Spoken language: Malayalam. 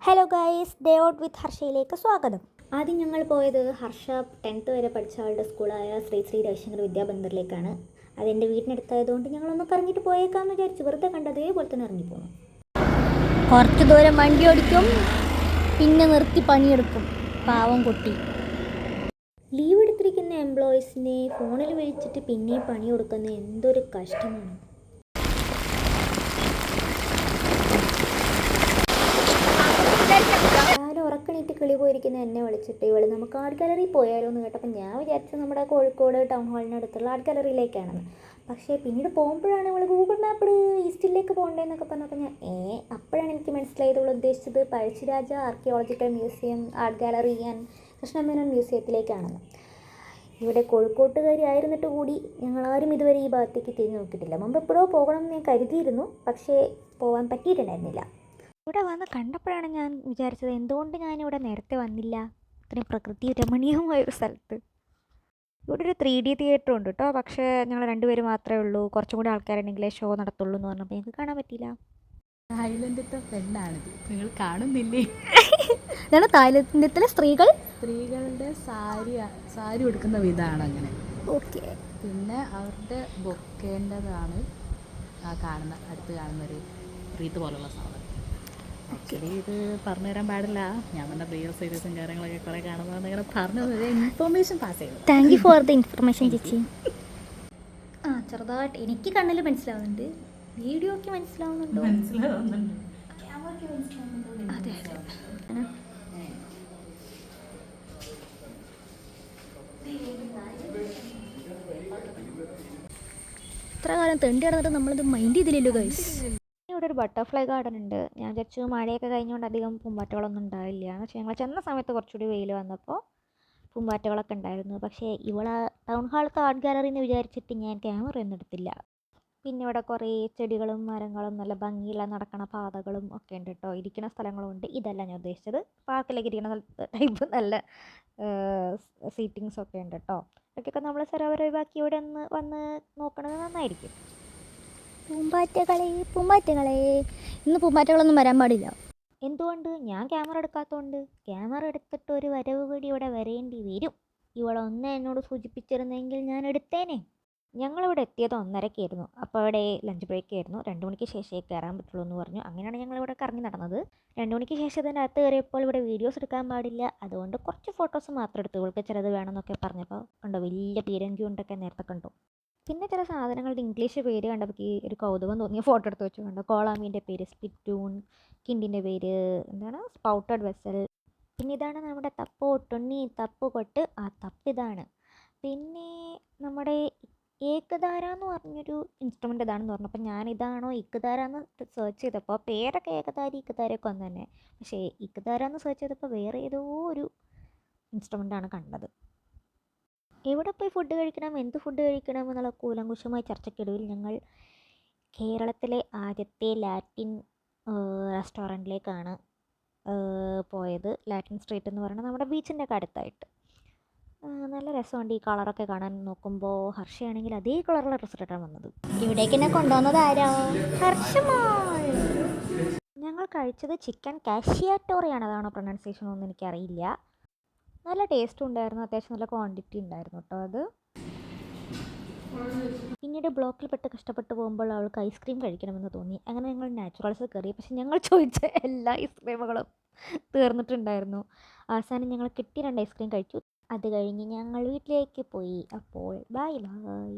Hello guys, day out with ഹർഷയിലേക്ക് സ്വാഗതം. ആദ്യം ഞങ്ങൾ പോയത് ഹർഷ 10th വരെ പഠിച്ച ആളുടെ സ്കൂളായ ശ്രീ ശ്രീ രവിശങ്കർ വിദ്യാബന്ധറിലേക്കാണ്. അതെൻ്റെ വീടിനടുത്തായതുകൊണ്ട് ഞങ്ങളൊന്ന് കറങ്ങിയിട്ട് പോയേക്കാമെന്ന് വിചാരിച്ചു. വെറുതെ കണ്ടതേപോലെ തന്നെ ഇറങ്ങിപ്പോന്നു. കുറച്ച് ദൂരം വണ്ടി ഓടിക്കും, പിന്നെ നിർത്തി പണിയെടുക്കും. പാവം കുട്ടി. ലീവ് എടുത്തിരിക്കുന്ന എംപ്ലോയീസിനെ ഫോണിൽ വിളിച്ചിട്ട് പിന്നെയും പണി കൊടുക്കുന്ന എന്തൊരു കഷ്ടമാണ്. ഉറക്കണീറ്റ് കിളി പോയിരിക്കുന്ന എന്നെ വിളിച്ചിട്ട് ഇവള് നമുക്ക് ആർട്ട് ഗാലറി പോയാലോ എന്ന് കേട്ടപ്പോൾ ഞാൻ വിചാരിച്ചു നമ്മുടെ കോഴിക്കോട് ടൗൺ ഹാളിനടുത്തുള്ള ആർട്ട് ഗാലറിയിലേക്കാണെന്ന്. പക്ഷേ പിന്നീട് പോകുമ്പോഴാണ് ഇവൾ ഗൂഗിൾ മാപ്പിൽ ഈസ്റ്റിലേക്ക് പോകേണ്ടതെന്നൊക്കെ പറഞ്ഞപ്പോൾ ഞാൻ അപ്പോഴാണ് എനിക്ക് മനസ്സിലായത് ഇവൾ ഉദ്ദേശിച്ചത് Pazhassi Raja archaeological museum, art gallery and Krishna Menon മ്യൂസിയത്തിലേക്കാണെന്ന്. ഇവിടെ കോഴിക്കോട്ടുകാരി ആയിരുന്നിട്ട് കൂടി ഞങ്ങളാരും ഇതുവരെ ഈ ഭാഗത്തേക്ക് തിരിഞ്ഞു നോക്കിയിട്ടില്ല. മുമ്പ് എപ്പോഴോ പോകണം എന്ന് ഞാൻ കരുതിയിരുന്നു, പക്ഷേ പോകാൻ പറ്റിയിട്ടുണ്ടായിരുന്നില്ല. ഇവിടെ വന്ന് കണ്ടപ്പോഴാണ് ഞാൻ വിചാരിച്ചത് എന്തുകൊണ്ട് ഞാനിവിടെ നേരത്തെ വന്നില്ല, ഇത്രയും പ്രകൃതി രമണീയമായൊരു സ്ഥലത്ത്. ഇവിടെ ഒരു 3D തിയേറ്റർ ഉണ്ട് കേട്ടോ, പക്ഷേ ഞങ്ങൾ രണ്ടുപേരും മാത്രമേ ഉള്ളൂ. കുറച്ചും കൂടി ആൾക്കാരുണ്ടെങ്കിലേ ഷോ നടത്തുള്ളൂ എന്ന് പറഞ്ഞപ്പോൾ എനിക്ക് കാണാൻ പറ്റിയില്ല. തായ്ലൻഡത്തെ പെണ്ണാണിത്, നിങ്ങൾ കാണുന്നില്ലേ? ഇതാണ് തായ്ലൻഡത്തിലെ സ്ത്രീകളുടെ സാരി ഉടുക്കുന്ന വിധമാണ് അങ്ങനെ. ഓക്കെ. പിന്നെ അവരുടെ ബൊക്കേൻ്റെതാണ് അടുത്ത് കാണുന്നൊരു റീത്ത് പോലുള്ള സാധനം. ആക്ച്വലി ഇത് പറഞ്ഞു തരാൻ പാടില്ല. ഞാൻ തന്നെ പ്രിയ സീരീസും കാര്യങ്ങളൊക്കെ കുറേ കാണുന്നതാണ് ഇങ്ങനെ പറഞ്ഞു ഇൻഫർമേഷൻ പാസ് ചെയ്യുന്നത്. Thank you for the information ചേച്ചി. ചെറുതായിട്ട് എനിക്ക് കണ്ണിൽ മനസ്സിലാവുന്നുണ്ട്, വീഡിയോക്ക് മനസ്സിലാവുന്നുണ്ടോ? അതെ അതെ. ഇത്ര കാലം തെണ്ടി നടന്നിട്ട് നമ്മളിത് മൈൻഡ് ചെയ്തില്ലല്ലോ ഗൈസ്. ഇവിടെ ഒരു ബട്ടർഫ്ലൈ ഗാർഡൻ ഉണ്ട്. ഞാൻ വിചാരിച്ചു മഴയൊക്കെ കഴിഞ്ഞുകൊണ്ട് അധികം പൂമ്പാറ്റകളൊന്നും ഉണ്ടാവില്ല. പക്ഷേ ഞങ്ങൾ ചെന്ന സമയത്ത് കുറച്ചുകൂടി വെയിൽ വന്നപ്പോൾ പൂമ്പാറ്റകളൊക്കെ ഉണ്ടായിരുന്നു. പക്ഷേ ഇവിടെ ടൗൺ ഹാളത്തെ ആർട്ട് ഗാലറി എന്ന് വിചാരിച്ചിട്ട് ഞാൻ ക്യാമറ ഒന്നും എടുത്തില്ല. പിന്നെ ഇവിടെ കുറേ ചെടികളും മരങ്ങളും നല്ല ഭംഗിയുള്ള നടക്കണ പാതകളും ഒക്കെ ഉണ്ട് കേട്ടോ. ഇരിക്കുന്ന സ്ഥലങ്ങളും ഉണ്ട്. ഇതല്ല ഞാൻ ഉദ്ദേശിച്ചത്, പാർക്കിലേക്ക് ഇരിക്കുന്ന ടൈപ്പ് നല്ല സീറ്റിങ്സ് ഒക്കെ ഉണ്ട് കേട്ടോ. ഇതൊക്കെ നമ്മൾ സരോവരം ഒഴിവാക്കി ഇവിടെ ഒന്ന് വന്ന് നോക്കണത് നന്നായിരിക്കും. പൂമ്പാറ്റകളെ ഇന്ന് പൂമ്പാറ്റകളൊന്നും വരാൻ പാടില്ല. എന്തുകൊണ്ട്? ഞാൻ ക്യാമറ എടുക്കാത്തതുകൊണ്ട്. ക്യാമറ എടുത്തിട്ട് ഒരു വരവ് കൂടി ഇവിടെ വരേണ്ടി വരും. ഇവളൊന്ന് എന്നോട് സൂചിപ്പിച്ചിരുന്നെങ്കിൽ ഞാൻ എടുത്തേനെ. ഞങ്ങളിവിടെ എത്തിയത് 1:30-ക്കായിരുന്നു. അപ്പോൾ അവിടെ ലഞ്ച് ബ്രേക്ക് ആയിരുന്നു. 2 മണിക്ക് ശേഷമേ കയറാൻ പറ്റുള്ളൂ എന്ന് പറഞ്ഞു. അങ്ങനെയാണ് ഞങ്ങളിവിടെ കറങ്ങി നടന്നത്. 2 മണിക്ക് ശേഷം ഇതിൻ്റെ അകത്ത് കയറിയപ്പോൾ ഇവിടെ വീഡിയോസ് എടുക്കാൻ പാടില്ല, അതുകൊണ്ട് കുറച്ച് ഫോട്ടോസ് മാത്രം എടുത്തു. ഇവൾക്ക് ചിലത് വേണമെന്നൊക്കെ പറഞ്ഞപ്പോൾ കണ്ടോ, വലിയ പീരങ്കി കൊണ്ടൊക്കെ നേരത്തെ കണ്ടു. പിന്നെ ചില സാധനങ്ങളുടെ ഇംഗ്ലീഷ് പേര് കണ്ടപ്പോൾ ഒരു കൗതുകം തോന്നിയ ഫോട്ടോ എടുത്ത് വെച്ചു. കണ്ടോ, കോളാമീൻ്റെ പേര് സ്പിറ്റൂൺ, കിണ്ടിൻ്റെ പേര് എന്താണ് സ്പൗട്ടഡ് വെസൽ. പിന്നെ ഇതാണ് നമ്മുടെ തപ്പ് ഒട്ടുണ്ണി, തപ്പ് കൊട്ട്. ആ തപ്പ് ഇതാണ്. പിന്നെ നമ്മുടെ ഏകധാര എന്ന് പറഞ്ഞൊരു ഇൻസ്ട്രുമെൻ്റ് ഇതാണെന്ന് പറഞ്ഞു. അപ്പോൾ ഞാൻ ഇതാണോ ഇക്കധാര എന്ന് സെർച്ച് ചെയ്തപ്പോൾ പേരൊക്കെ ഏകധാരി ഇക്കധാരയൊക്കെ ഒന്ന് തന്നെ, പക്ഷേ ഇക്കധാര എന്ന് സെർച്ച് ചെയ്തപ്പോൾ വേറെ ഏതോ ഒരു ഇൻസ്ട്രുമെൻ്റാണ് കണ്ടത്. എവിടെ പോയി ഫുഡ് കഴിക്കണം, എന്ത് ഫുഡ് കഴിക്കണം എന്നുള്ള കൂലങ്കുശമായ ചർച്ചയ്ക്കൊടുവിൽ ഞങ്ങൾ കേരളത്തിലെ ആദ്യത്തെ ലാറ്റിൻ റെസ്റ്റോറൻറ്റിലേക്കാണ് പോയത്. ലാറ്റിൻ സ്ട്രീറ്റ് എന്ന് പറയുന്നത് നമ്മുടെ ബീച്ചിൻ്റെ ഒക്കെ അടുത്തായിട്ട്. നല്ല രസമുണ്ട് ഈ കളറൊക്കെ കാണാൻ. നോക്കുമ്പോൾ ഹർഷയാണെങ്കിൽ അതേ കളറുള്ള ഡ്രസ്സ് ഇട്ടിട്ടാണ് വന്നത്. ഇവിടേക്ക് എന്നെ കൊണ്ടുവന്നത് ആരാ? ഹർഷമാൾ. ഞങ്ങൾ കഴിച്ചത് ചിക്കൻ കാഷിയാട്ടോറിയാണ്. അതാണോ പ്രൊനൗൺസിയേഷൻ ഒന്നും എനിക്കറിയില്ല. നല്ല ടേസ്റ്റും ഉണ്ടായിരുന്നു, അത്യാവശ്യം നല്ല ക്വാണ്ടിറ്റി ഉണ്ടായിരുന്നു കേട്ടോ അത്. പിന്നീട് ബ്ലോക്കിൽ പെട്ട് കഷ്ടപ്പെട്ട് പോകുമ്പോൾ അവൾക്ക് ഐസ്ക്രീം കഴിക്കണമെന്ന് തോന്നി. അങ്ങനെ ഞങ്ങൾ നാച്ചുറൽസ് കയറി. പക്ഷെ ഞങ്ങൾ ചോദിച്ച എല്ലാ ഐസ്ക്രീമുകളും തീർന്നിട്ടുണ്ടായിരുന്നു. അവസാനം ഞങ്ങൾ കിട്ടിയ 2 ഐസ്ക്രീം കഴിച്ചു. അത് കഴിഞ്ഞ് ഞങ്ങൾ വീട്ടിലേക്ക് പോയി. അപ്പോൾ ബൈ ബൈ.